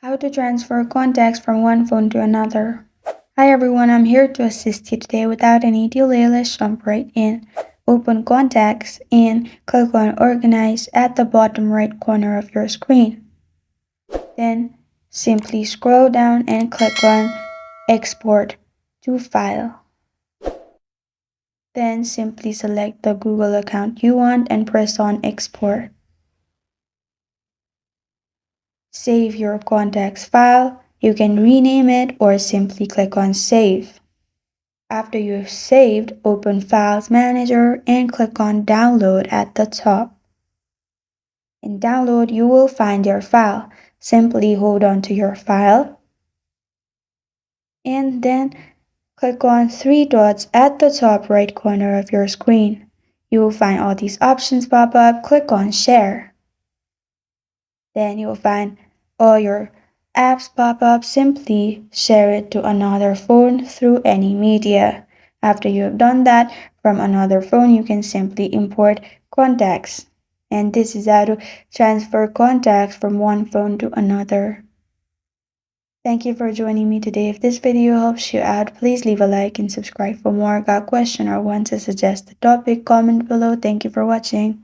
How to transfer contacts from one phone to another. Hi everyone, I'm here to assist you today. Without any delay, let's jump right in. Open Contacts and click on Organize at the bottom right corner of your screen. Then simply scroll down and click on Export to File. Then simply select the Google account you want and press on Export. Save your contacts file. You can rename it or simply click on Save. After you've saved, open Files Manager and click on Download at the top. In Download, you will find your file. Simply hold on to your file and then click on three dots at the top right corner of your screen. You will find all these options pop up. Click on Share. Then you'll find all your apps pop up. Simply share it to another phone through any media. After you have done that, from another phone, you can simply import contacts. And this is how to transfer contacts from one phone to another. Thank you for joining me today. If this video helps you out, please leave a like and subscribe for more. Got a question or want to suggest a topic? Comment below. Thank you for watching.